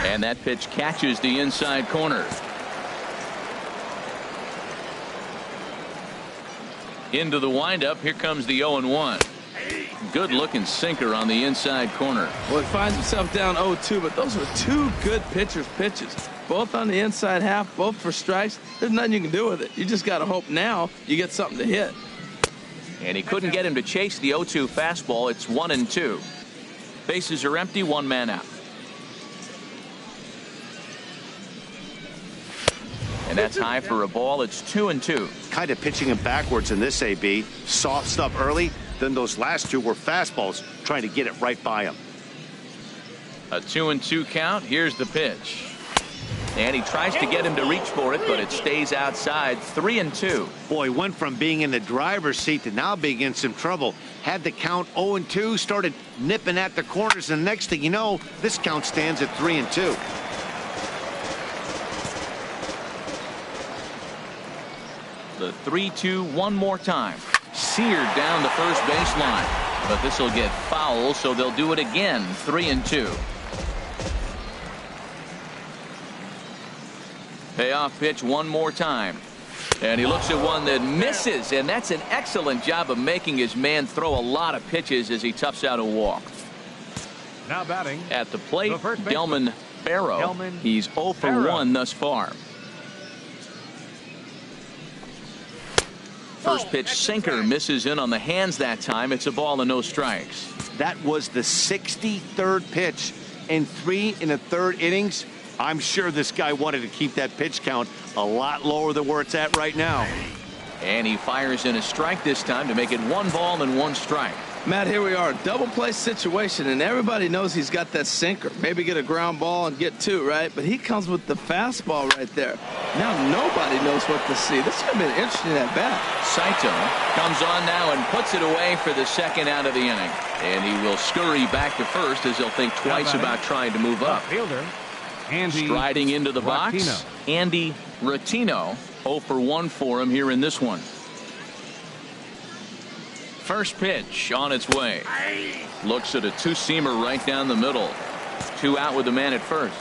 And that pitch catches the inside corner. Into the windup. Here comes the 0-1. Good looking sinker on the inside corner. Well, he finds himself down 0-2, but those were two good pitchers' pitches. Both on the inside half, both for strikes. There's nothing you can do with it. You just got to hope now you get something to hit. And he couldn't get him to chase the 0-2 fastball. It's 1-2. Bases are empty, one man out. And that's high for a ball. It's 2-2. Kind of pitching him backwards in this AB. Soft stuff early. Then those last two were fastballs, trying to get it right by him. A 2-2 count. Here's the pitch. And he tries to get him to reach for it, but it stays outside. 3-2. Boy, went from being in the driver's seat to now being in some trouble. Had the count 0-2, started nipping at the corners, and the next thing you know, this count stands at 3-2. The 3-2 one more time. Seared down the first baseline, but this will get foul, so they'll do it again. 3-2. Payoff pitch one more time, and he looks at one that misses, and that's an excellent job of making his man throw a lot of pitches as he toughs out a walk. Now batting at the plate, Delman Barrow. He's 0 for 1 thus far. First pitch sinker misses in on the hands that time. It's a ball and no strikes. That was the 63rd pitch in 3 1/3 innings. I'm sure this guy wanted to keep that pitch count a lot lower than where it's at right now. And he fires in a strike this time to make it 1 ball and 1 strike. Matt, here we are, double play situation, and everybody knows he's got that sinker. Maybe get a ground ball and get 2, right? But he comes with the fastball right there. Now nobody knows what to see. This is going to be an interesting at bat. Saito comes on now and puts it away for the second out of the inning. And he will scurry back to first as he'll think twice about trying to move up. Fielder, striding into the box, Andy Rotino. 0 for 1 for him here in this one. First pitch on its way. Looks at a 2-seamer right down the middle. 2 out with the man at first.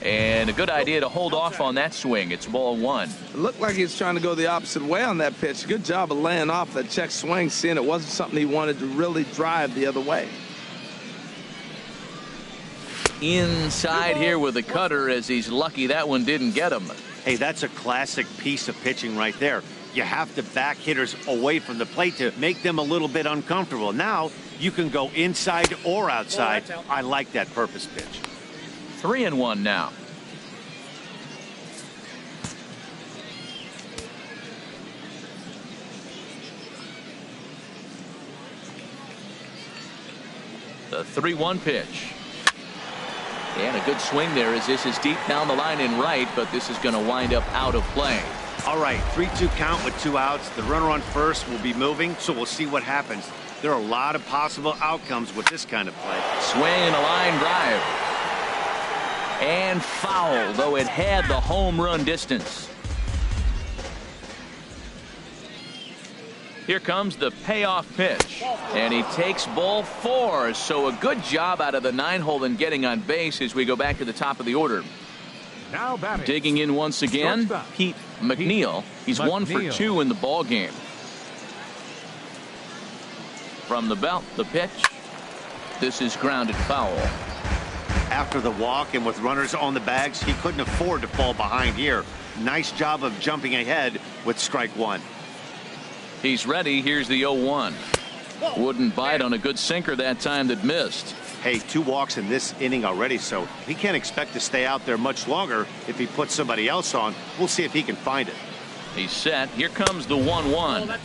And a good idea to hold off on that swing. It's ball 1. It looked like he was trying to go the opposite way on that pitch. Good job of laying off that check swing, seeing it wasn't something he wanted to really drive the other way. Inside here with a cutter, as he's lucky that one didn't get him. Hey, that's a classic piece of pitching right there. You have to back hitters away from the plate to make them a little bit uncomfortable. Now you can go inside or outside. I like that purpose pitch. 3-1 now. The 3-1 pitch. And a good swing there as this is deep down the line in right, but this is going to wind up out of play. All right, 3-2 count with 2 outs. The runner on first will be moving, so we'll see what happens. There are a lot of possible outcomes with this kind of play. Swing and a line drive. And foul, though it had the home run distance. Here comes the payoff pitch, and he takes ball 4. So a good job out of the 9-hole in getting on base as we go back to the top of the order. Now batting. Digging in once again, Pete McNeil. He's 1 for 2 in the ball game. From the belt, the pitch. This is grounded foul. After the walk and with runners on the bags, he couldn't afford to fall behind here. Nice job of jumping ahead with strike 1. He's ready. Here's the 0-1. Wouldn't bite on a good sinker that time that missed. Hey, 2 walks in this inning already, so he can't expect to stay out there much longer if he puts somebody else on. We'll see if he can find it. He's set. Here comes the 1-1.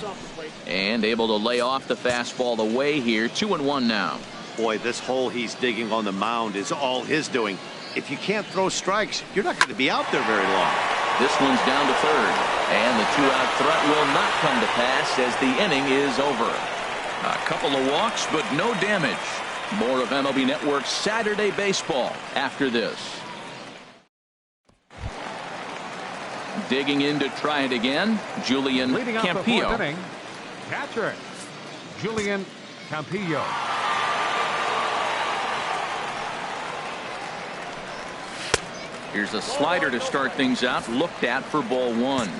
And able to lay off the fastball away here. 2-1 now. Boy, this hole he's digging on the mound is all his doing. If you can't throw strikes, you're not going to be out there very long. This one's down to third, and the 2-out threat will not come to pass as the inning is over. A couple of walks, but no damage. More of MLB Network's Saturday Baseball after this. Digging in to try it again, Julian Campillo. Catcher. Julian Campillo. Here's a slider to start things out, looked at for ball one.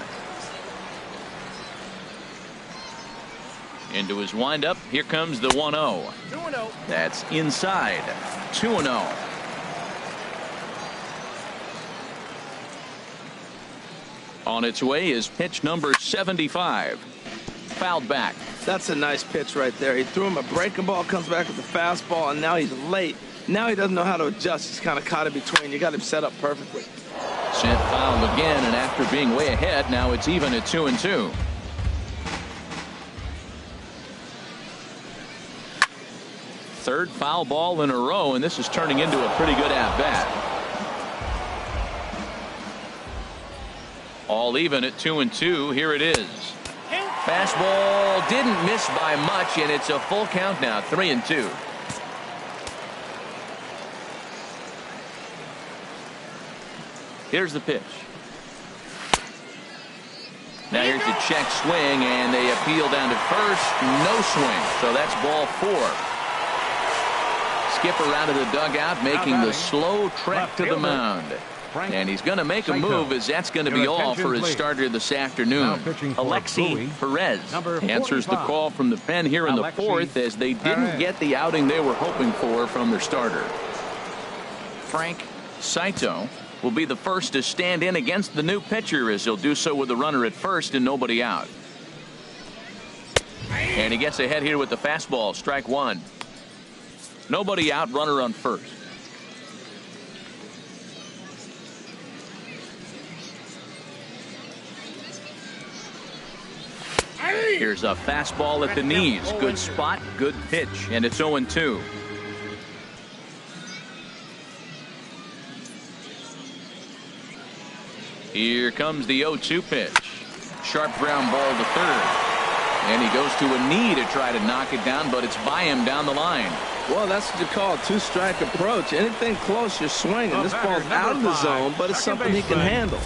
Into his windup. Here comes the 1-0. 2-0. That's inside. 2-0. On its way is pitch number 75. Fouled back. That's a nice pitch right there. He threw him a breaking ball, comes back with the fastball, and now he's late. Now he doesn't know how to adjust. He's kind of caught in between. You got him set up perfectly. Sent fouled again, and after being way ahead, now it's even at 2-2. Third foul ball in a row, and this is turning into a pretty good at-bat. All even at 2-2. Here it is. Fastball didn't miss by much, and it's a full count now, 3-2. Here's the pitch. Now here's the check swing, and they appeal down to first. No swing, so that's ball 4. Skipper out of the dugout, making the slow trek to the mound. And he's going to make a move, as that's going to be all for his starter this afternoon. Alexi Perez answers the call from the pen here in the fourth, as they didn't get the outing they were hoping for from their starter. Frank Saito will be the first to stand in against the new pitcher, as he'll do so with the runner at first and nobody out. And he gets ahead here with the fastball. Strike one. Nobody out, runner on first. Here's a fastball at the knees. Good spot, good pitch, and it's 0-2. Here comes the 0-2 pitch. Sharp ground ball to third. And he goes to a knee to try to knock it down, but it's by him down the line. Well, that's what you call a two-strike approach. Anything close, you're swinging. This ball's out of the zone, but it's something he can handle.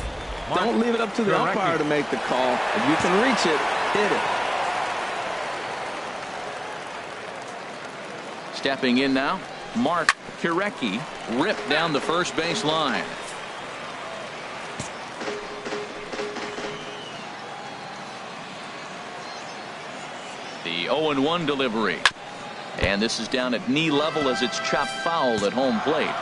Don't leave it up to the umpire to make the call. If you can reach it, hit it. Stepping in now, Mark Kirecki ripped down the first base line. The 0-1 delivery. And this is down at knee level as it's chopped foul at home plate.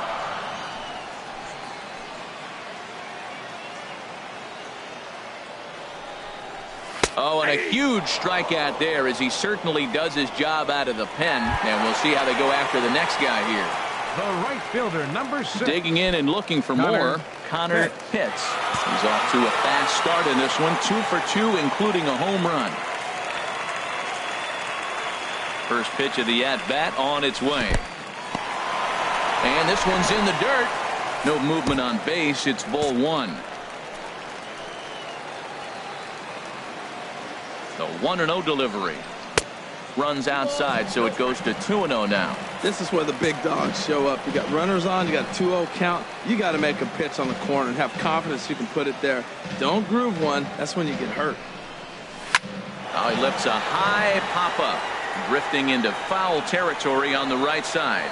Oh, and a huge strikeout there, as he certainly does his job out of the pen. And we'll see how they go after the next guy here. The right fielder, number 6. Digging in and looking for more, Connor Pitts. He's off to a fast start in this one. 2 for 2, including a home run. First pitch of the at-bat on its way. And this one's in the dirt. No movement on base. It's ball 1. The 1-0 delivery. Runs outside, so it goes to 2-0 now. This is where the big dogs show up. You got runners on, you got 2-0 count. You got to make a pitch on the corner and have confidence you can put it there. Don't groove one. That's when you get hurt. Now he lifts a high pop-up, drifting into foul territory on the right side.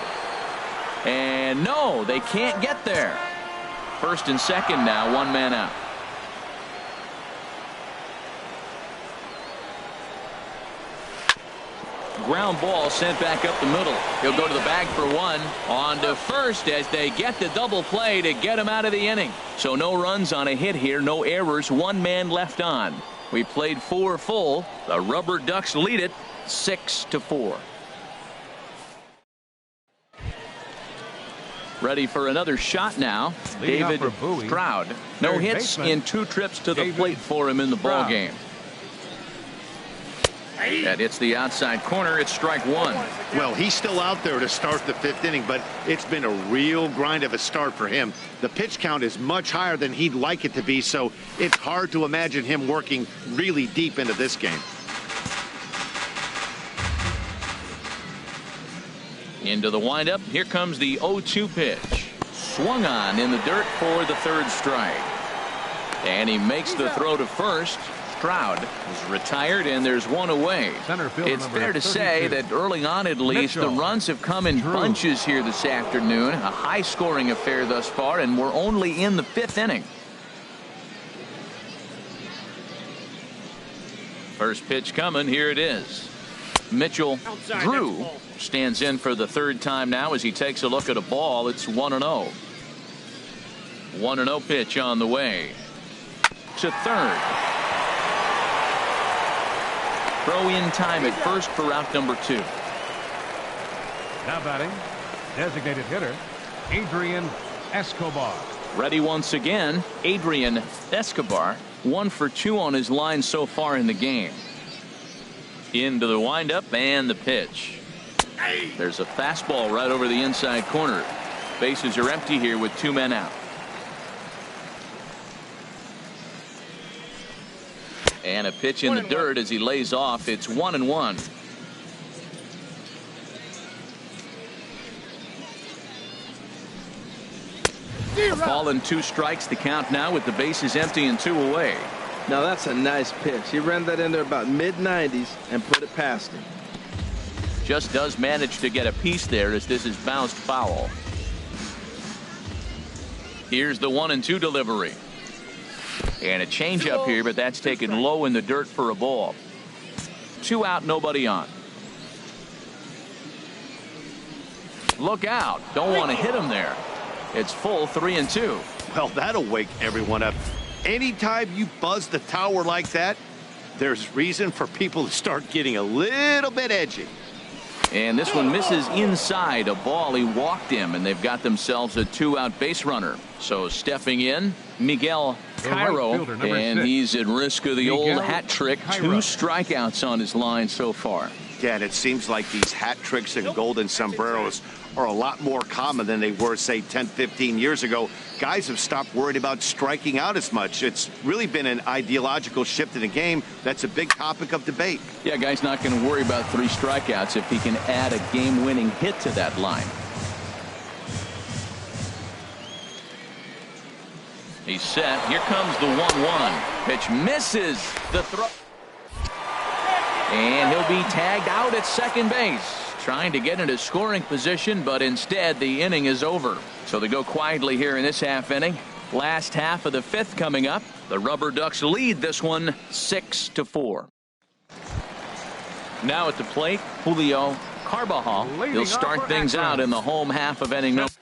And no, they can't get there. First and second now, one man out. Ground ball sent back up the middle. He'll go to the bag for one. On to first as they get the double play to get him out of the inning. So no runs on a hit here, no errors, one man left on. We played 4 full. The Rubberducks lead it 6-4. Ready for another shot now. David Stroud. No hits in 2 trips to the plate for him in the ball game. That hits the outside corner. It's strike 1. Well, he's still out there to start the 5th inning, but it's been a real grind of a start for him. The pitch count is much higher than he'd like it to be, so it's hard to imagine him working really deep into this game. Into the windup. Here comes the 0-2 pitch. Swung on in the dirt for the 3rd strike. And he makes the throw to first. Stroud is retired, and there's one away. Center fielder It's number fair to say 32. that early on, at least, the Mitchell. runs have come in bunches here this afternoon. A high-scoring affair thus far, and we're only in the 5th inning. First pitch coming. Here it is. Mitchell Drew stands in for the 3rd time now as he takes a look at a ball. It's 1-0. 1-0 pitch on the way to 3rd. Throw in time at first for out number 2. Now batting, designated hitter, Adrian Escobar. Ready once again, Adrian Escobar. 1 for 2 on his line so far in the game. Into the windup and the pitch. There's a fastball right over the inside corner. Bases are empty here with 2 men out. And a pitch in the dirt as he lays off. It's 1-1. A ball and 2 strikes, the count now with the bases empty and 2 away. Now that's a nice pitch. He ran that in there about mid-90s and put it past him. Just does manage to get a piece there as this is bounced foul. Here's the 1-2 delivery. And a changeup here, but that's taken low in the dirt for a ball. 2 out, nobody on. Look out. Don't want to hit him there. It's full 3-2. Well, that'll wake everyone up. Anytime you buzz the tower like that, there's reason for people to start getting a little bit edgy. And this one misses inside a ball. He walked him, and they've got themselves a 2-out base runner. So stepping in, Miguel Cairo, right fielder, and 6. he's at risk of the Miguel old hat trick. Cairo. 2 strikeouts on his line so far. Yeah, and it seems like these hat tricks and golden sombreros are a lot more common than they were, say, 10, 15 years ago. Guys have stopped worrying about striking out as much. It's really been an ideological shift in the game. That's a big topic of debate. Yeah, guy's not going to worry about 3 strikeouts if he can add a game-winning hit to that line. He's set. Here comes the 1-1. Pitch misses the throw. And he'll be tagged out at second base. Trying to get into scoring position, but instead the inning is over. So they go quietly here in this half inning. Last half of the 5th coming up. The Rubberducks lead this one 6-4. Now at the plate, Julio Carbajal. He'll start things out in the home half of inning number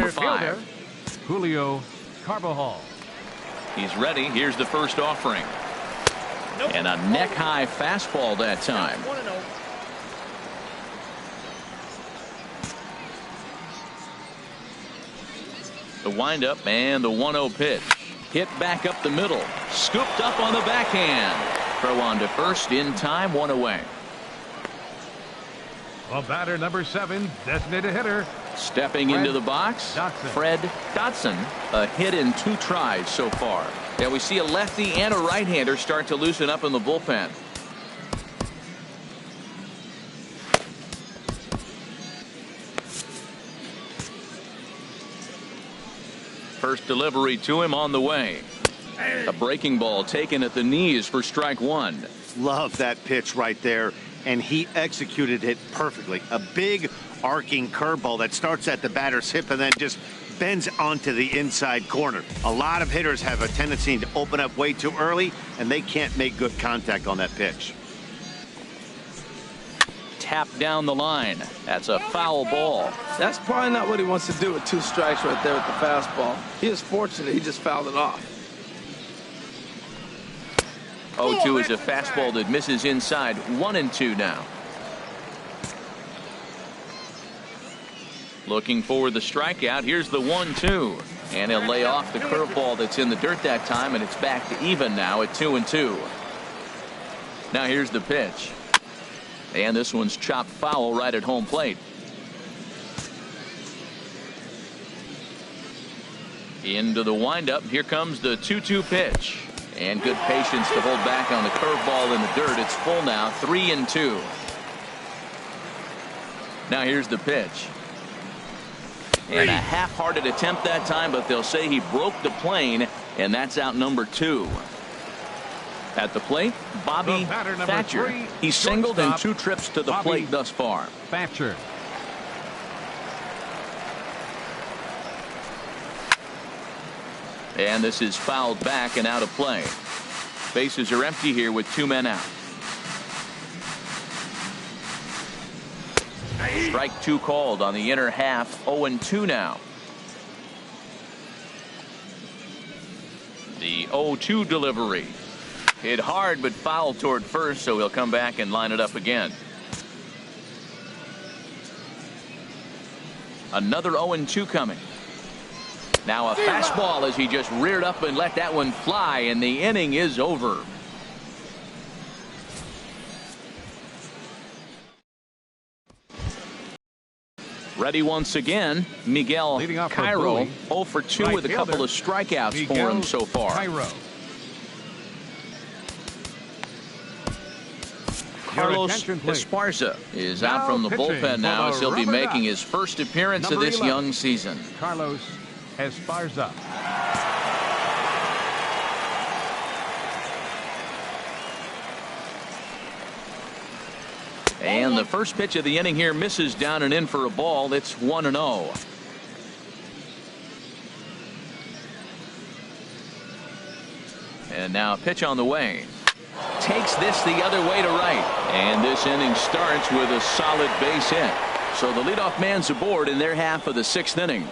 for 5. Julio Carbajal. He's ready. Here's the first offering. And a neck-high fastball that time. The windup and the 1-0 pitch. Hit back up the middle. Scooped up on the backhand. Throw on to first in time, 1 away. Well, batter number 7, designated hitter. Stepping into the box, Fred Dotson. A hit in 2 tries so far. Yeah, we see a lefty and a right-hander start to loosen up in the bullpen. First delivery to him on the way. A breaking ball taken at the knees for strike 1. Love that pitch right there, and he executed it perfectly. A big arcing curveball that starts at the batter's hip and then just bends onto the inside corner. A lot of hitters have a tendency to open up way too early, and they can't make good contact on that pitch. Tap down the line. That's a foul ball. That's probably not what he wants to do with 2 strikes right there with the fastball. He is fortunate he just fouled it off. 0-2 is a fastball that misses inside. 1-2 now. Looking for the strikeout. Here's the 1-2. And he'll lay off the curveball that's in the dirt that time, and it's back to even now at 2-2. Now here's the pitch. And this one's chopped foul right at home plate. Into the windup. Here comes the 2-2 pitch. And good patience to hold back on the curveball in the dirt. It's full now, 3-2. Now here's the pitch. And a half-hearted attempt that time, but they'll say he broke the plane, and that's out number 2. At the plate, Bobby Thatcher. He's singled in 2 trips to the plate thus far. Thatcher. And this is fouled back and out of play. Bases are empty here with 2 men out. Strike 2 called on the inner half. 0-2 now. The 0-2 delivery. Hit hard but fouled toward first, so he'll come back and line it up again. Another 0-2 coming. Now a fastball as he just reared up and let that one fly, and the inning is over. Ready once again, Miguel Cairo. 0 for 2 with a couple of strikeouts for him so far. Carlos Esparza is out from the bullpen now as he'll be making his first appearance of this young season. Carlos Esparza. And the first pitch of the inning here misses down and in for a ball. It's 1-0. And now a pitch on the way. Takes this the other way to right. And this inning starts with a solid base hit. So the leadoff man's aboard in their half of the 6th inning.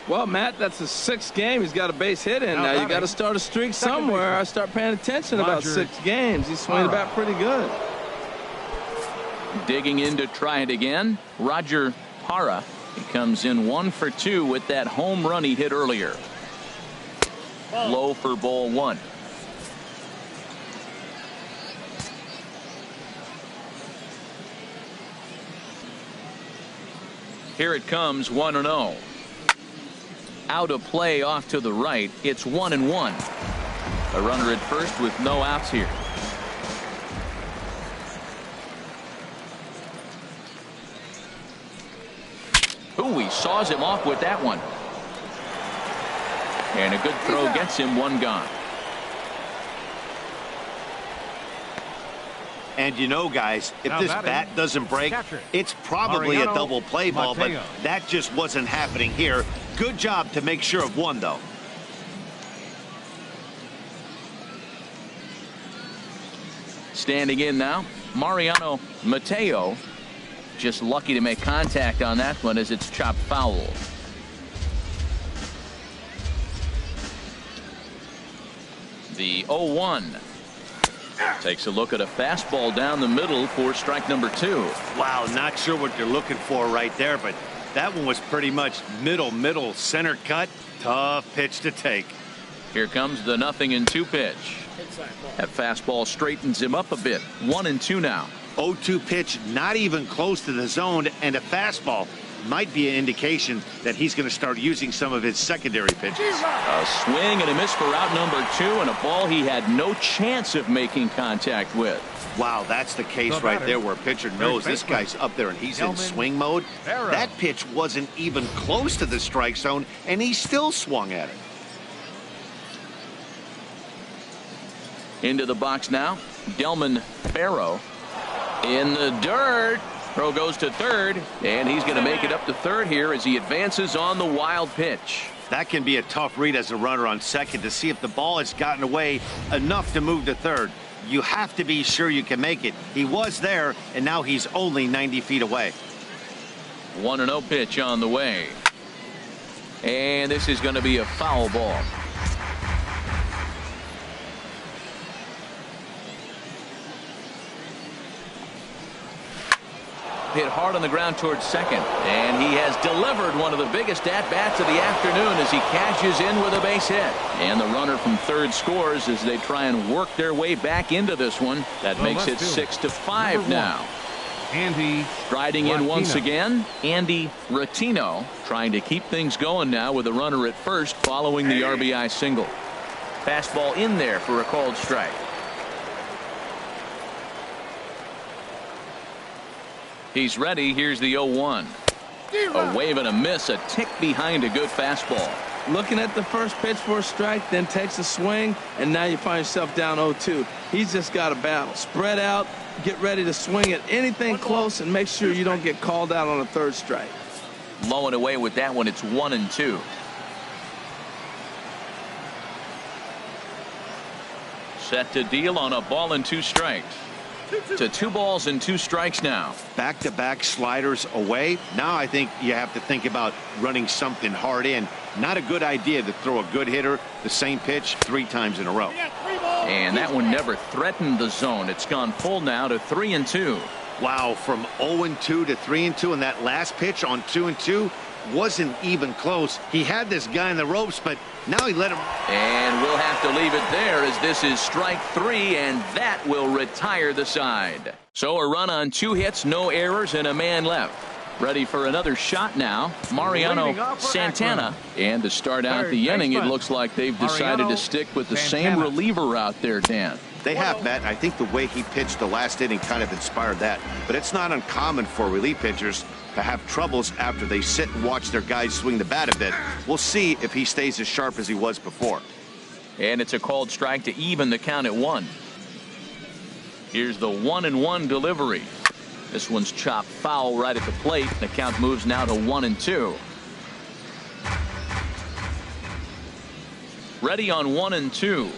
Well, Matt, that's the 6th game. He's got a base hit in. Now you got to start a streak somewhere. I start paying attention about 6 games. He's swinging the bat pretty good. Digging in to try it again, Roger Parra. He comes in 1 for 2 with that home run he hit earlier. Low for ball 1. Here it comes, 1-0. Out of play off to the right. It's 1-1. A runner at first with no outs here. Ooh, he saws him off with that one. And a good throw gets him 1 gone. And you know, guys, if this bat doesn't break, it's probably a double play ball, but that just wasn't happening here. Good job to make sure of 1, though. Standing in now, Mariano Mateo. Just lucky to make contact on that one as it's chopped foul. The 0-1. Takes a look at a fastball down the middle for strike number 2. Wow, not sure what you're looking for right there, but that one was pretty much middle center cut. Tough pitch to take. Here comes the 0-2 pitch. That fastball straightens him up a bit. 1-2 now. 0-2 pitch, not even close to the zone, and a fastball might be an indication that he's going to start using some of his secondary pitches. A swing and a miss for out number 2, and a ball he had no chance of making contact with. Wow, that's the case right there where a pitcher knows this guy's up there and he's in swing mode. That pitch wasn't even close to the strike zone, and he still swung at it. Into the box now, Delman Barrow in the dirt. Throw goes to third, and he's going to make it up to third here as he advances on the wild pitch. That can be a tough read as a runner on second to see if the ball has gotten away enough to move to third. You have to be sure you can make it. He was there, and now he's only 90 feet away. 1-0 pitch on the way. And this is going to be a foul ball. Hit hard on the ground towards second, and he has delivered one of the biggest at-bats of the afternoon as he cashes in with a base hit. And the runner from third scores as they try and work their way back into this one. That makes it 6-5 now. Andy striding in Rotino. once again, Andy Rotino, trying to keep things going now with a runner at first following the RBI single. Fastball in there for a called strike. He's ready. Here's the 0-1. A wave and a miss, a tick behind a good fastball. Looking at the first pitch for a strike, then takes a swing, and now you find yourself down 0-2. He's just got a battle. Spread out, get ready to swing at anything close, and make sure you don't get called out on a third strike. Low and away with that one. It's 1-2. Set to deal on a ball and 2 strikes. To 2 balls and 2 strikes now. Back-to-back sliders away. Now I think you have to think about running something hard in. Not a good idea to throw a good hitter the same pitch 3 times in a row. And that one never threatened the zone. It's gone full now to 3-2. Wow, from 0-2 to 3-2, and that last pitch on 2-2 wasn't even close. He had this guy in the ropes, but now he let him. And we'll have to leave it there as this is strike 3, and that will retire the side. So a run on 2 hits, no errors, and a man left. Ready for another shot now, Mariano Santana. And to start out the inning, it looks like they've decided to stick with the same reliever out there, Dan. They have, Matt. I think the way he pitched the last inning kind of inspired that. But it's not uncommon for relief pitchers to have troubles after they sit and watch their guys swing the bat a bit. We'll see if he stays as sharp as he was before. And it's a called strike to even the count at 1. Here's the 1-1 delivery. This one's chopped foul right at the plate. The count moves now to 1-2. Ready on 1-2.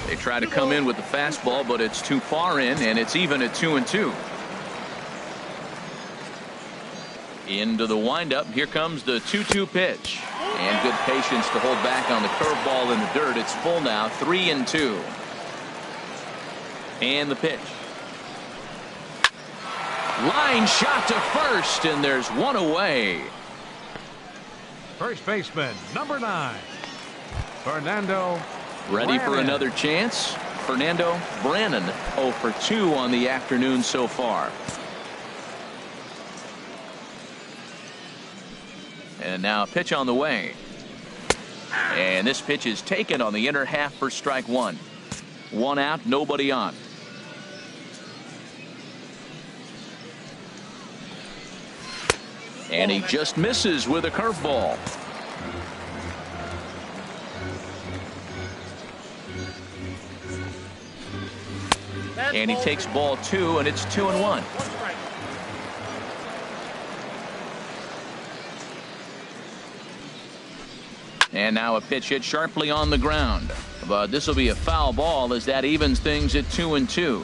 They try to come in with the fastball, but it's too far in, and it's even at 2-2. Into the windup. Here comes the 2-2 pitch. And good patience to hold back on the curveball in the dirt. It's full now, 3-2. And the pitch. Line shot to first, and there's one away. First baseman, number 9, Fernando. Ready for another chance. Fernando Brannan, 0 for 2 on the afternoon so far. And now a pitch on the way. And this pitch is taken on the inner half for strike 1. 1 out, nobody on. And he just misses with a curveball. And he takes ball 2, and it's 2-1. And now a pitch hit sharply on the ground. But this will be a foul ball as that evens things at 2-2.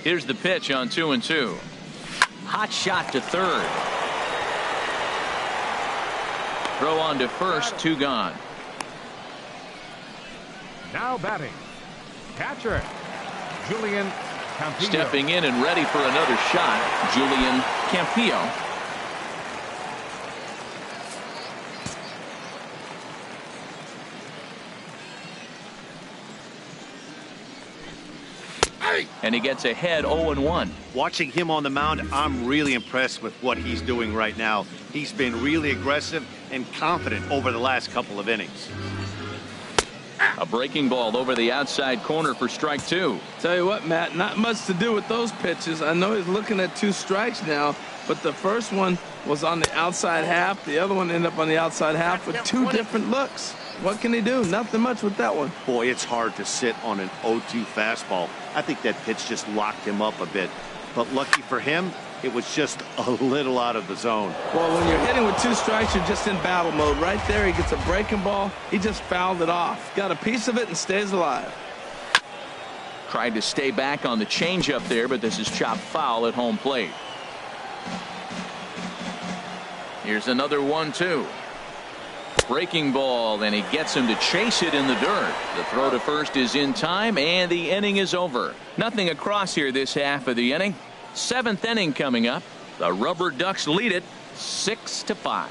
Here's the pitch on 2-2. Hot shot to third. Throw on to first, 2 gone. Now batting, catcher, Julian Campillo. Stepping in and ready for another shot, Julian Campillo. And he gets ahead 0-1. Watching him on the mound, I'm really impressed with what he's doing right now. He's been really aggressive and confident over the last couple of innings. A breaking ball over the outside corner for strike 2. Tell you what, Matt, not much to do with those pitches. I know he's looking at 2 strikes now, but the first one was on the outside half. The other one ended up on the outside half with 2 different looks. What can he do? Nothing much with that one. Boy, it's hard to sit on an 0-2 fastball. I think that pitch just locked him up a bit. But lucky for him, it was just a little out of the zone. Well, when you're hitting with 2 strikes, you're just in battle mode. Right there, he gets a breaking ball. He just fouled it off. Got a piece of it and stays alive. Tried to stay back on the changeup there, but this is chopped foul at home plate. Here's another 1-2. Breaking ball, and he gets him to chase it in the dirt. The throw to first is in time, and the inning is over. Nothing across here this half of the inning. 7th inning coming up. The Rubberducks lead it 6-5.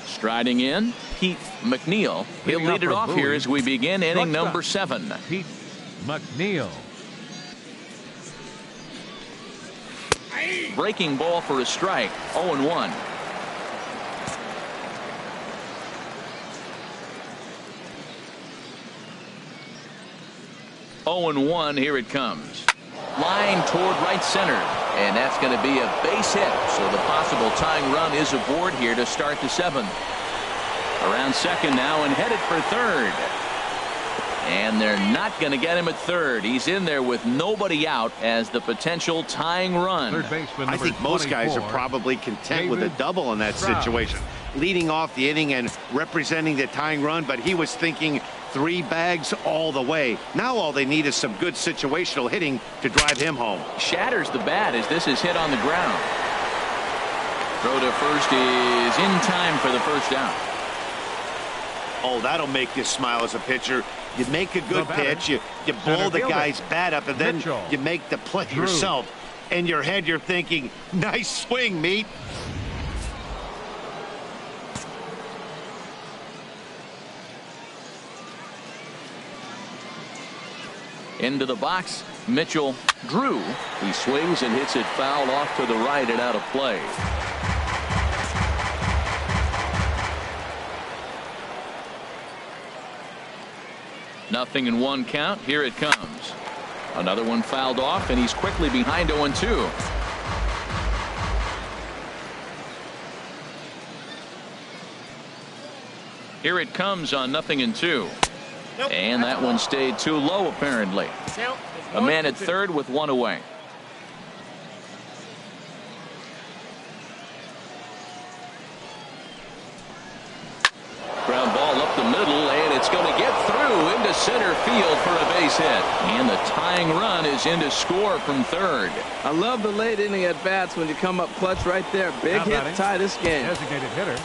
Striding in, Pete McNeil. He'll lead it off here as we begin inning number 7. Pete McNeil. Breaking ball for a strike. 0-1. Here it comes. Line toward right center, and that's going to be a base hit. So the possible tying run is aboard here to start the 7th. Around second now and headed for third. And they're not going to get him at third. He's in there with nobody out as the potential tying run. Third baseman I think most guys are probably content with a double in that situation. Leading off the inning and representing the tying run, but he was thinking 3 bags all the way. Now all they need is some good situational hitting to drive him home. Shatters the bat as this is hit on the ground. Throw to first is in time for the first out. Oh, that'll make you smile as a pitcher. You make a good pitch, you blow the guy's bat up, and then you make the play yourself. In your head, you're thinking, nice swing, meat. Into the box, Mitchell Drew. He swings and hits it foul off to the right and out of play. Nothing in 1 count. Here it comes. Another one fouled off, and he's quickly behind 0-2. Here it comes on 0-2. And that one stayed too low, apparently. A man at third with 1 away. Ground ball up the middle, and it's going to get through into center field for a base hit. And the tying run is in to score from third. I love the late inning at bats when you come up clutch right there. Big hit to tie this game. Designated hitter,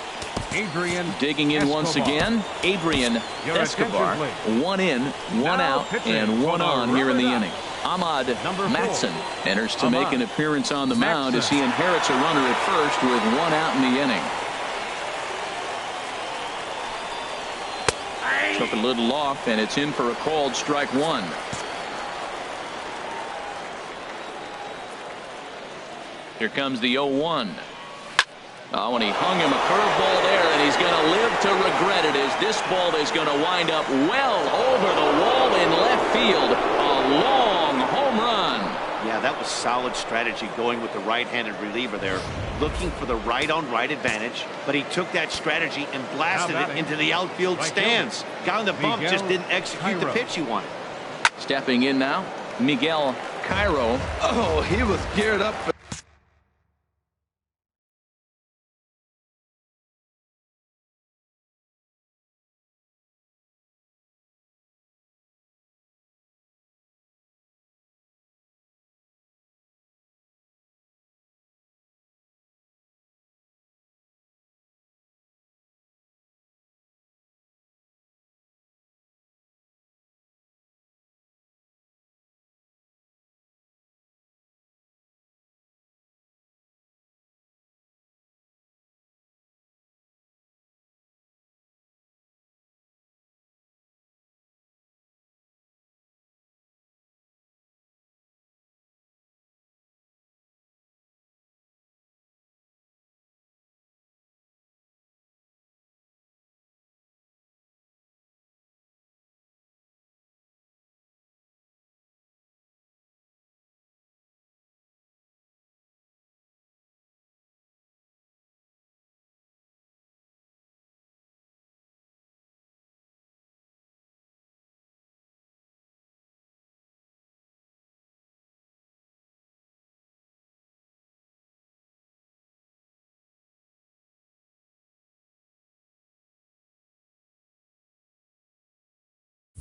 Adrian digging in Escobar. once again. Adrian Escobar. 1 in, 1 out, and 1 on here in the inning. Ahmad Matson enters to make an appearance on the mound as he inherits a runner at first with 1 out in the inning. Took a little off, and it's in for a called strike 1. Here comes the 0-1. Oh, and he hung him a curveball there, and he's going to live to regret it as this ball is going to wind up well over the wall in left field. A long home run. Yeah, that was solid strategy going with the right-handed reliever there, looking for the right-on-right advantage, but he took that strategy and blasted it into the outfield stands. Guy on the bump just didn't execute the pitch he wanted. Stepping in now, Miguel Cairo. Oh, he was geared up for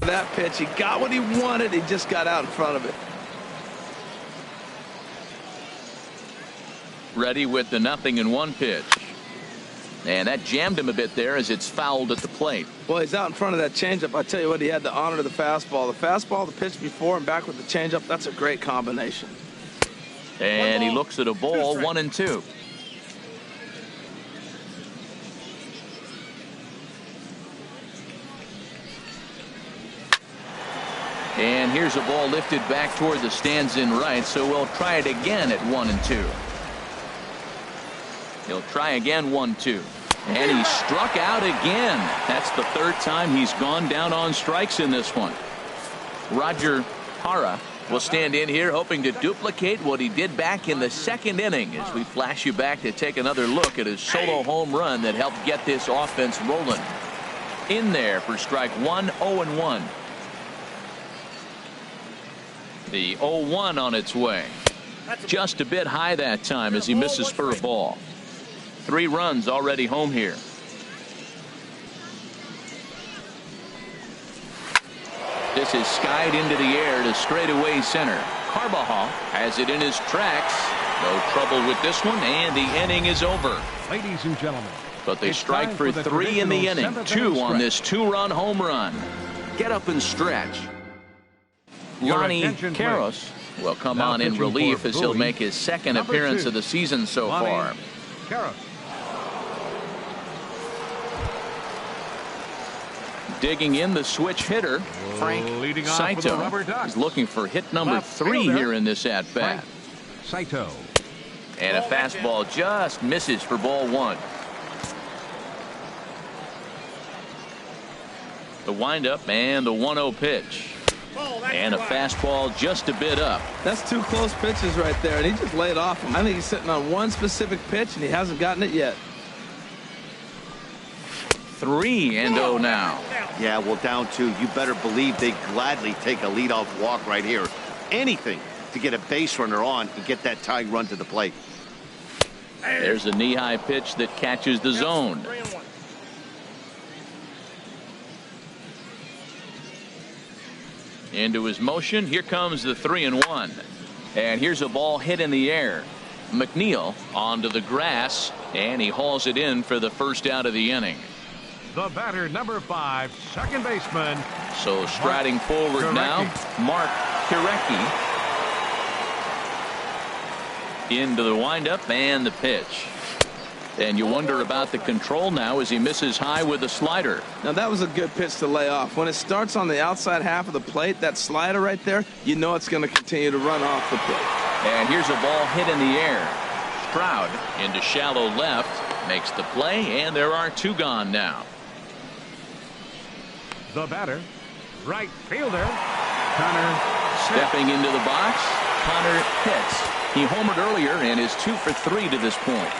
That pitch, he got what he wanted. He just got out in front of it. Ready with the 0-1 pitch. And that jammed him a bit there as it's fouled at the plate. Well, he's out in front of that changeup. I tell you what, he had to honor the fastball. The fastball, the pitch before, and back with the changeup. That's a great combination. And he looks at a ball, 1-2. And here's a ball lifted back toward the stands in right, so we'll try it again at 1-2. He'll try again, 1-2. And he struck out again. That's the third time he's gone down on strikes in this one. Roger Hara will stand in here hoping to duplicate what he did back in the second inning as we flash you back to take another look at his solo home run that helped get this offense rolling. In there for strike one, 0-1. The 0-1 on its way. Just a bit high that time as he misses for a ball. 3 runs already home here. This is skied into the air to straightaway center. Carbajal has it in his tracks. No trouble with this one, and the inning is over. Ladies and gentlemen, but they strike for 3 in the inning. 2 on this 2-run home run. Get up and stretch. Lonnie Karros will come on in relief as he'll make his second appearance of the season so far. Karros. Digging in the switch hitter, Frank Saito is looking for hit number 3 here in this at-bat. Saito. And a fastball just misses for ball 1. The windup and the 1-0 pitch. And a fastball just a bit up. That's 2 close pitches right there, and he just laid off him. I think he's sitting on one specific pitch, and he hasn't gotten it yet. 3-0 now. Yeah, well, down 2. You better believe they gladly take a leadoff walk right here. Anything to get a base runner on and get that tying run to the plate. There's a knee-high pitch that catches the zone. Into his motion. Here comes the 3-1. And here's a ball hit in the air. McNeil onto the grass, and he hauls it in for the first out of the inning. The batter, number 5, second baseman. So striding forward now, Mark Kirecki. Into the windup and the pitch. And you wonder about the control now as he misses high with a slider. Now that was a good pitch to lay off. When it starts on the outside half of the plate, that slider right there, you know it's going to continue to run off the plate. And here's a ball hit in the air. Stroud into shallow left, makes the play, and there are 2 gone now. The batter, right fielder, Connor. Stepping into the box, Connor Pitts. He homered earlier and is 2 for 3 to this point.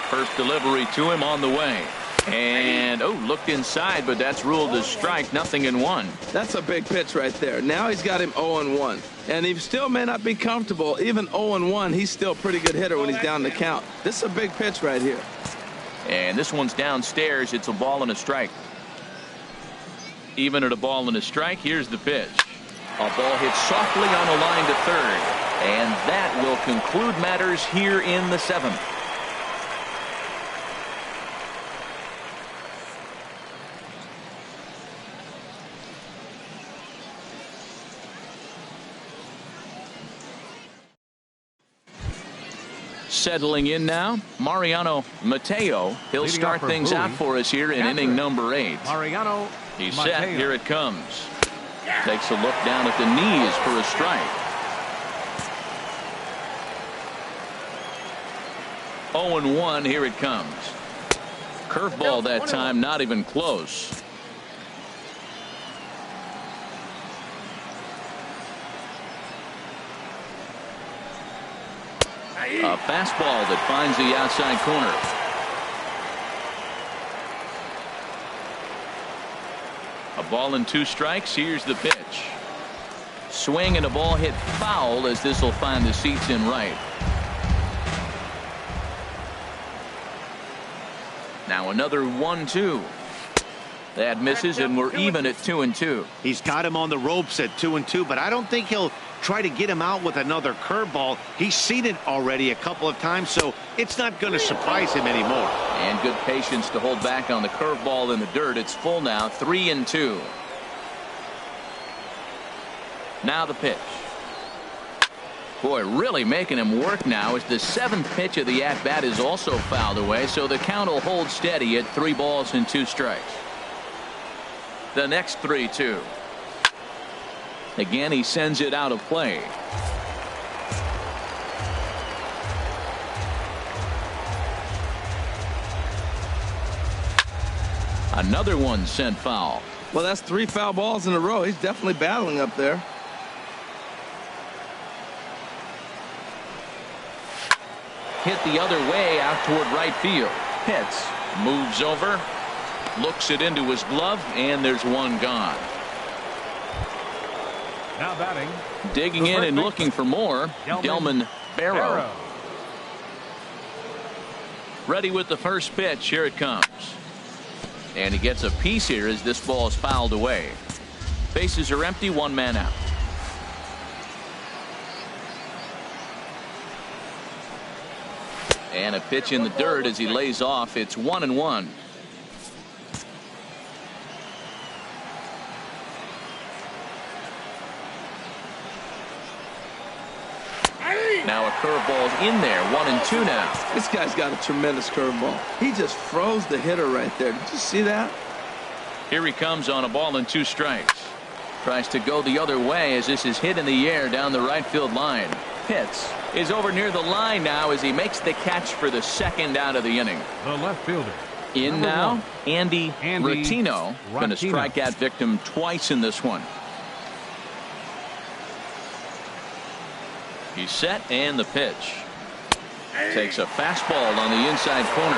First delivery to him on the way. And, looked inside, but that's ruled as strike, 0-1. That's a big pitch right there. Now he's got him 0-1. And he still may not be comfortable. Even 0-1, he's still a pretty good hitter when he's down the count. This is a big pitch right here. And this one's downstairs. It's a ball and a strike. Even at a ball and a strike, here's the pitch. A ball hit softly on the line to third. And that will conclude matters here in the 7th. Settling in now, Mariano Mateo. He'll start things out for us here in inning number 8. Mariano. He's set. Here it comes. Takes a look down at the knees for a strike. 0-1. Here it comes. Curveball that time, not even close. A fastball that finds the outside corner. A ball and 2 strikes. Here's the pitch. Swing and a ball hit foul as this will find the seats in right. Now another 1-2. That misses, and we're even at 2-2. He's got him on the ropes at 2-2, but I don't think he'll try to get him out with another curveball. He's seen it already a couple of times, so it's not going to surprise him anymore. And good patience to hold back on the curveball in the dirt. It's full now, 3-2. Now the pitch. Boy, really making him work now as the 7th pitch of the at-bat is also fouled away, so the count will hold steady at 3 balls and 2 strikes. The next 3-2. Again, he sends it out of play. Another one sent foul. Well, that's 3 foul balls in a row. He's definitely battling up there. Hit the other way out toward right field. Pitts moves over, looks it into his glove, and there's one gone. Now batting. Digging in and looking for more, Delman Barrow. Ready with the first pitch. Here it comes. And he gets a piece here as this ball is fouled away. Bases are empty, 1 man out. And a pitch in the dirt as he lays off. It's 1-1. Now a curveball's in there. 1-2 now. This guy's got a tremendous curveball. He just froze the hitter right there. Did you see that? Here he comes on a ball and 2 strikes. Tries to go the other way as this is hit in the air down the right field line. Pitts is over near the line now as he makes the catch for the 2nd out of the inning. The left fielder. In now, 1. Andy Rattino. Going to strike out victim twice in this one. He's set, and the pitch. Takes a fastball on the inside corner.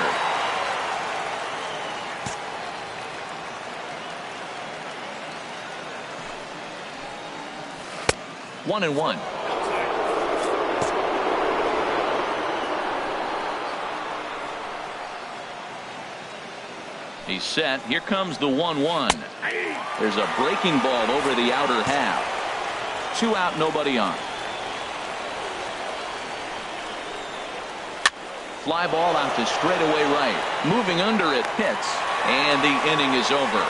One and one. He's set. Here comes the 1-1. There's a breaking ball over the outer half. 2 out, nobody on. Fly ball out to straightaway right. Moving under it, Pitts, and the inning is over.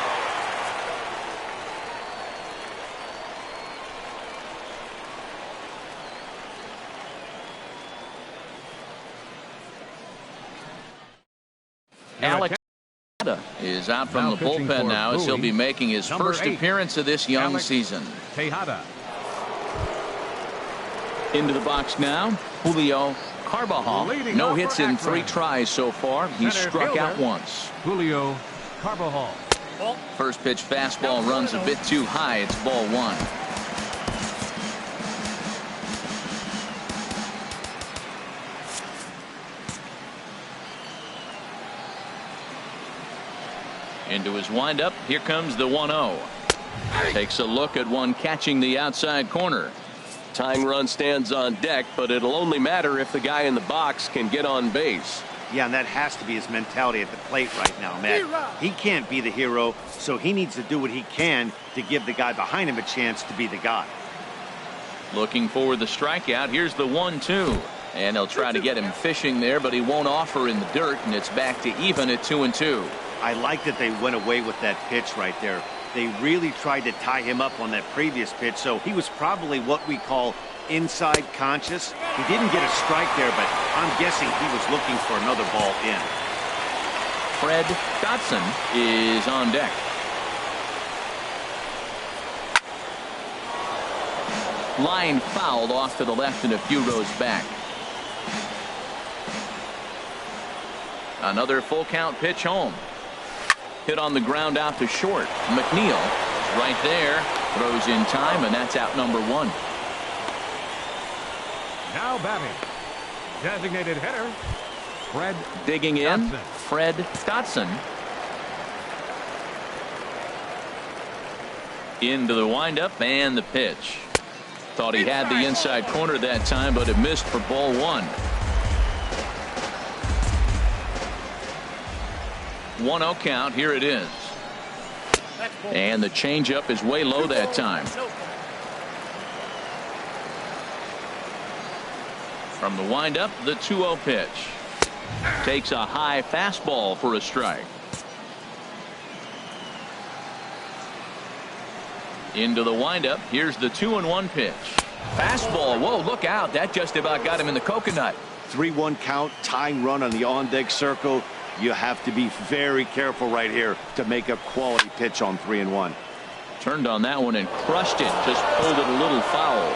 Alex is out from the bullpen now as he'll be making his first appearance of this young season. Tejada. Into the box now, Julio Carbajal. No hits in 3 tries so far. He struck out once. Julio Carbajal. First pitch fastball runs a bit too high. It's ball 1. Into his windup. Here comes the 1-0. Takes a look at one catching the outside corner. Tying run stands on deck, but it'll only matter if the guy in the box can get on base. Yeah, and that has to be his mentality at the plate right now, Matt. He can't be the hero, so he needs to do what he can to give the guy behind him a chance to be the guy. Looking for the strikeout. Here's the 1-2. And they'll try to get him fishing there, but he won't offer in the dirt, and it's back to even at 2-2. I like that they went away with that pitch right there. They really tried to tie him up on that previous pitch, so he was probably what we call inside conscious. He didn't get a strike there, but I'm guessing he was looking for another ball in. Fred Dotson is on deck. Line fouled off to the left and a few rows back. Another full count pitch home. Hit on the ground out to short. McNeil is right there. Throws in time, and that's out number 1. Now batting. Designated hitter. Fred digging in. Dotson. Fred Dotson. Into the windup and the pitch. Thought he had the inside corner that time, but it missed for ball 1. 1-0 count. Here it is. And the changeup is way low that time. From the windup, the 2-0 pitch. Takes a high fastball for a strike. Into the windup. Here's the 2-1 pitch. Fastball. Whoa, look out. That just about got him in the coconut. 3-1 count, tying run on the on-deck circle. You have to be very careful right here to make a quality pitch on 3-1. Turned on that one and crushed it. Just pulled it a little foul.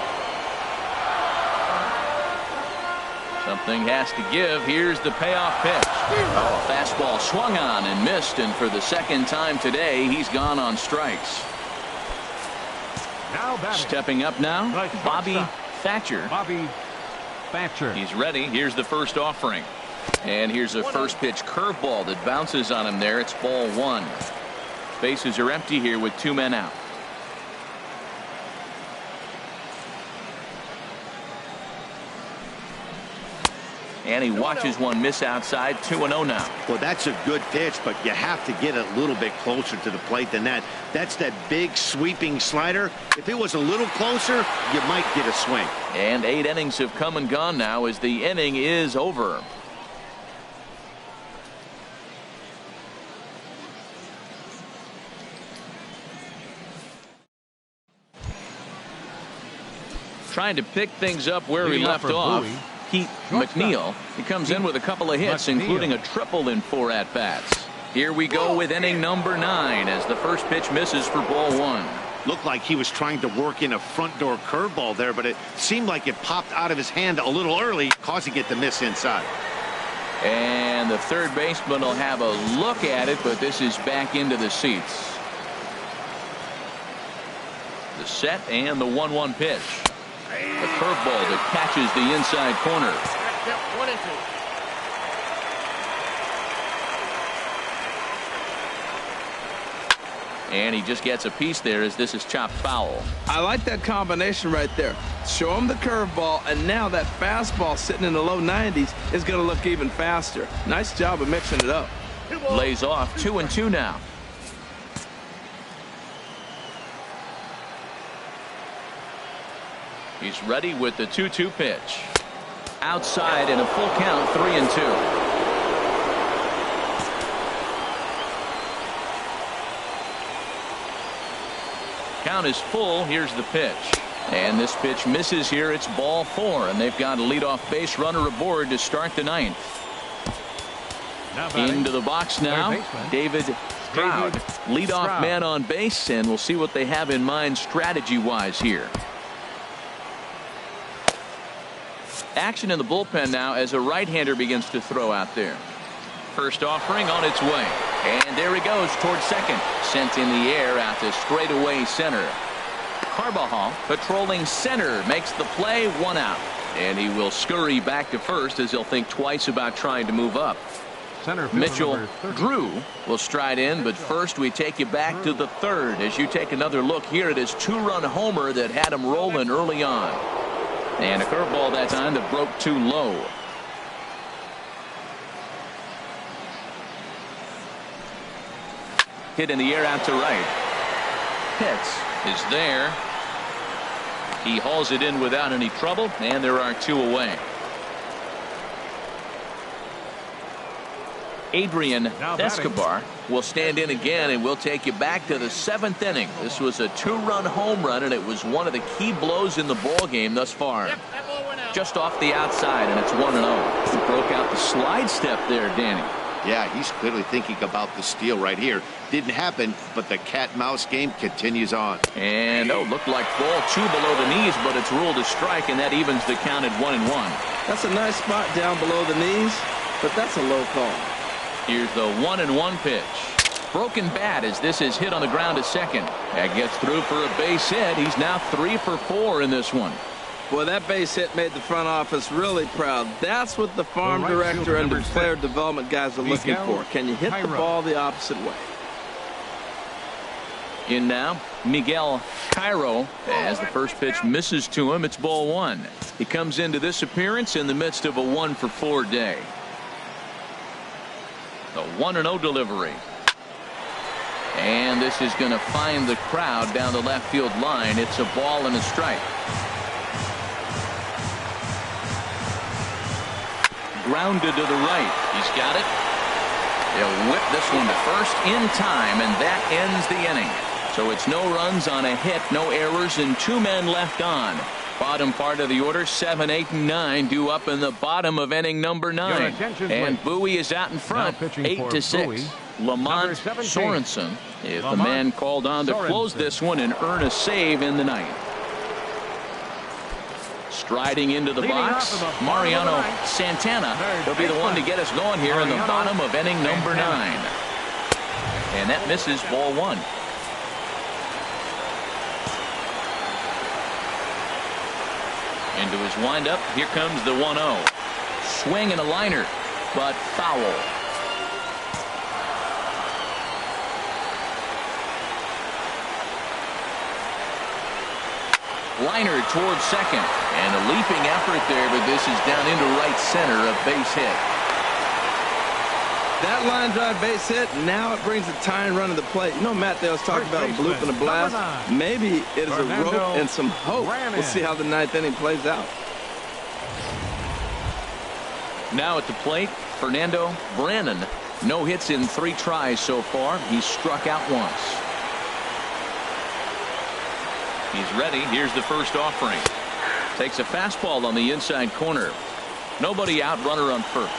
Something has to give. Here's the payoff pitch. Oh, fastball swung on and missed, and for the second time today, he's gone on strikes. Now batting. Stepping up now, Bobby Thatcher. Bobby Thatcher. He's ready. Here's the first offering. And here's a first pitch curveball that bounces on him there. It's ball 1. Bases are empty here with 2 men out. And he watches one miss outside. 2-0 now. Well, that's a good pitch, but you have to get a little bit closer to the plate than that. That's that big sweeping slider. If it was a little closer, you might get a swing. And 8 innings have come and gone now as the inning is over. Trying to pick things up where he left off. Bowie. Pete McNeil. He comes in with a couple of hits, including a triple in 4 at-bats. Here we go with inning number 9 as the first pitch misses for ball 1. Looked like he was trying to work in a front door curveball there, but it seemed like it popped out of his hand a little early, causing it to miss inside. And the third baseman will have a look at it, but this is back into the seats. The set and the 1-1 pitch. The curveball that catches the inside corner. And he just gets a piece there as this is chopped foul. I like that combination right there. Show him the curveball, and now that fastball sitting in the low 90s is going to look even faster. Nice job of mixing it up. Lays off 2-2 now. He's ready with the 2-2 pitch. Outside in a full count, 3-2. Count is full. Here's the pitch. And this pitch misses here. It's ball 4, and they've got a leadoff base runner aboard to start the 9th. Into the box now, David Stroud. Leadoff man on base, and we'll see what they have in mind strategy-wise here. Action in the bullpen now as a right-hander begins to throw out there. First offering on its way. And there he goes towards second. Sent in the air out to straightaway center. Carbajal patrolling center makes the play, 1 out. And he will scurry back to first as he'll think twice about trying to move up. Mitchell Drew will stride in, but first we take you back to the 3rd as you take another look here at his 2-run homer that had him rolling early on. And a curveball that time that broke too low. Hit in the air out to right. Pitts is there. He hauls it in without any trouble, and there are 2 away. Adrian Escobar will stand in again, and we'll take you back to the 7th inning. This was a 2-run home run, and it was one of the key blows in the ball game thus far. Just off the outside, and it's 1-0. He broke out the slide step there, Danny. Yeah, he's clearly thinking about the steal right here. Didn't happen, but the cat-mouse game continues on. And, looked like ball 2 below the knees, but it's ruled a strike, and that evens the count at 1-1. That's a nice spot down below the knees, but that's a low call. Here's the 1-1 pitch. Broken bat as this is hit on the ground to second. That gets through for a base hit. He's now 3 for 4 in this one. Boy, that base hit made the front office really proud. That's what the farm director and the player development guys are looking for. Can you hit the ball the opposite way? In now, Miguel Cairo, as the first pitch misses to him. It's ball 1. He comes into this appearance in the midst of a 1 for 4 day. The 1-0 delivery. And this is going to find the crowd down the left field line. It's a ball and a strike. Grounded to the right. He's got it. He'll whip this one to first in time, and that ends the inning. So it's no runs on a hit, no errors, and 2 men left on. Bottom part of the order, 7, 8, and 9 due up in the bottom of inning number 9. And Bowie is out in front, 8-6. Lamont Sorensen is the man called on to close this one and earn a save in the ninth. Striding into the box, Mariano Santana. He'll be the one to get us going here in the bottom of inning number 9. And that misses, ball 1. Into his windup, here comes the 1-0. Swing and a liner, but foul. Liner towards second, and a leaping effort there, but this is down into right center, a base hit. That line drive base hit, now it brings a tying run to the plate. You know, Matt, they was talking about a bloop and a blast. Maybe it is a rope and some hope. We'll see how the ninth inning plays out. Now at the plate, Fernando Brannon. No hits in 3 tries so far. He's struck out once. He's ready. Here's the first offering. Takes a fastball on the inside corner. Nobody out, runner on first.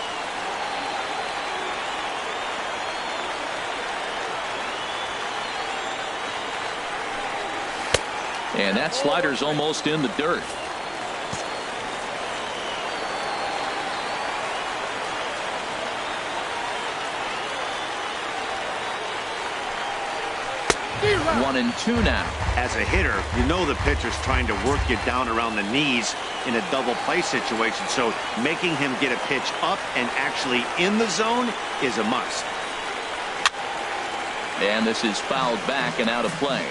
And that slider's almost in the dirt. One and two now. As a hitter, you know the pitcher's trying to work you down around the knees in a double play situation, so making him get a pitch up and actually in the zone is a must. And this is fouled back and out of play.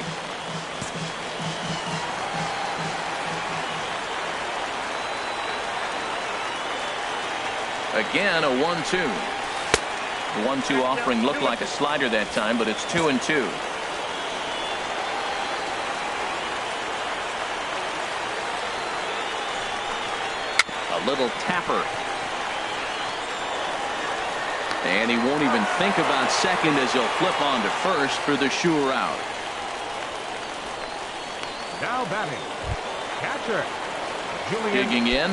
Again, a 1-2. The 1-2 offering looked like a slider that time, but it's 2-2. A little tapper. And he won't even think about second as he'll flip on to first for the sure out. Now batting, catcher. Digging in,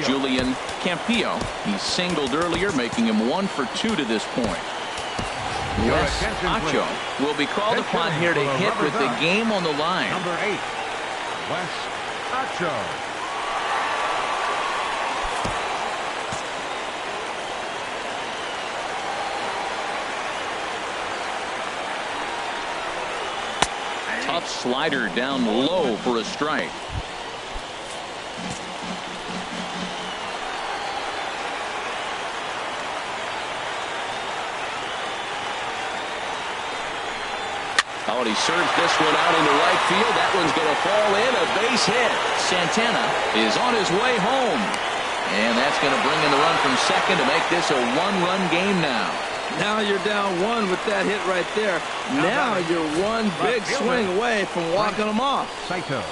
Julian Campillo. He singled earlier, making him 1 for 2 to this point. Wes Acho will be called upon here to hit with the game on the line. Number 8, Wes Acho. Tough slider down low for a strike. Oh, and he serves this one out into right field. That one's going to fall in. A base hit. Santana is on his way home. And that's going to bring in the run from second to make this a 1-run game now. Now you're down 1 with that hit right there. Now you're one big swing away from walking them off. Saito.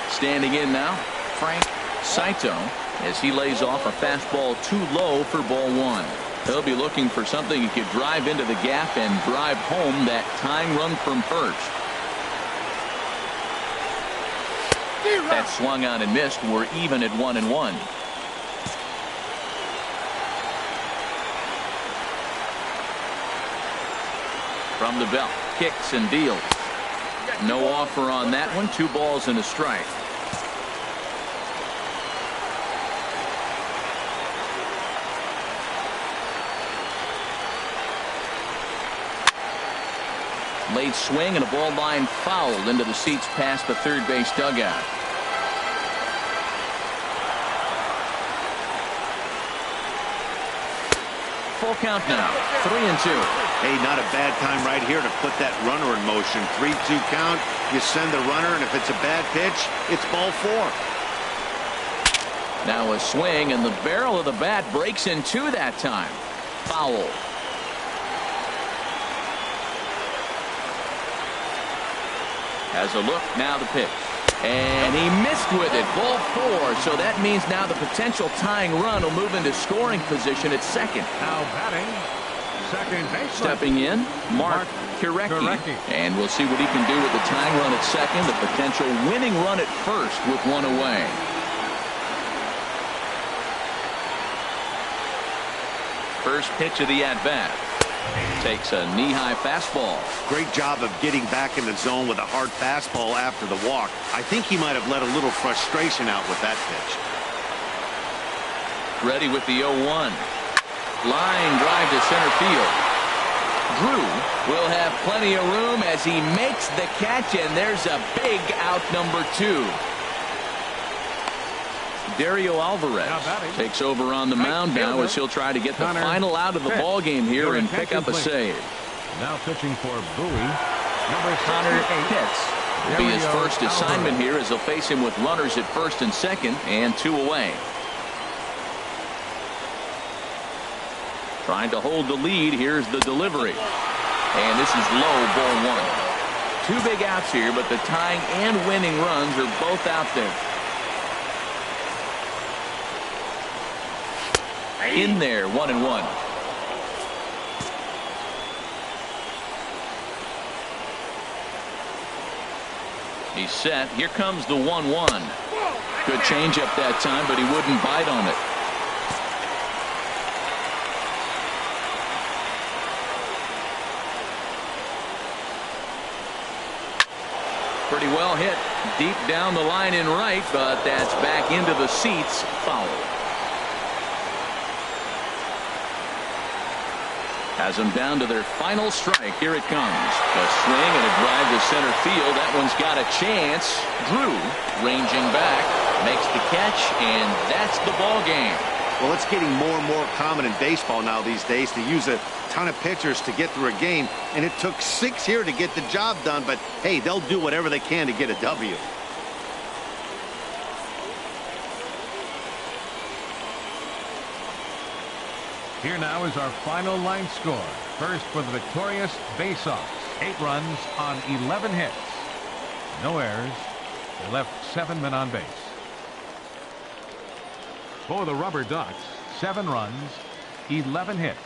Standing in now, Frank Saito, as he lays off a fastball too low for ball 1. He'll be looking for something he could drive into the gap and drive home that tying run from first. That swung on and missed. We're even at 1-1. From the belt, kicks and deals. No offer on that one. 2 balls and a strike. Late swing and a ball line fouled into the seats past the third base dugout. full count now. 3-2. Hey, not a bad time right here to put that runner in motion. 3-2 count. You send the runner, and if it's a bad pitch, it's ball 4. Now a swing, and the barrel of the bat breaks in two that time. Foul. Has a look, now the pitch. And he missed with it. Ball 4. So that means now the potential tying run will move into scoring position at second. Now batting, second baseman. Stepping in, Mark Kirecki. And we'll see what he can do with the tying run at second. The potential winning run at first with one away. First pitch of the at-bat. Takes a knee-high fastball. Great job of getting back in the zone with a hard fastball after the walk. I think he might have let a little frustration out with that pitch. Ready with the 0-1. Line drive to center field. Drew will have plenty of room as he makes the catch, and there's a big out, number 2. Dario Alvarez takes over on the mound now as he'll try to get the final out of the ball game here and pick up a save. Now pitching for Bowie, number Connor Pitts will be his first assignment here as he'll face him with runners at first and second and 2 away. Trying to hold the lead. Here's the delivery. And this is low, ball 1. 2 big outs here, but the tying and winning runs are both out there. In there, 1-1. He's set. Here comes the 1-1. Good changeup that time, but he wouldn't bite on it. Pretty well hit. Deep down the line in right, but that's back into the seats. Foul. Has them down to their final strike. Here it comes. A swing and a drive to center field. That one's got a chance. Drew ranging back, makes the catch, and that's the ball game. Well, it's getting more and more common in baseball now these days to use a ton of pitchers to get through a game, and it took 6 here to get the job done, but hey, they'll do whatever they can to get a W. Here now is our final line score. First for the victorious Baysox. 8 runs on 11 hits. No errors. They left 7 men on base. For the Rubberducks, 7 runs, 11 hits.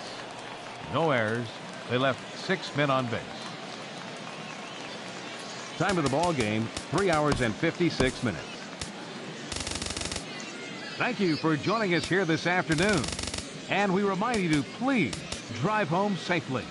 No errors. They left 6 men on base. Time of the ball game, 3 hours and 56 minutes. Thank you for joining us here this afternoon. And we remind you to please drive home safely.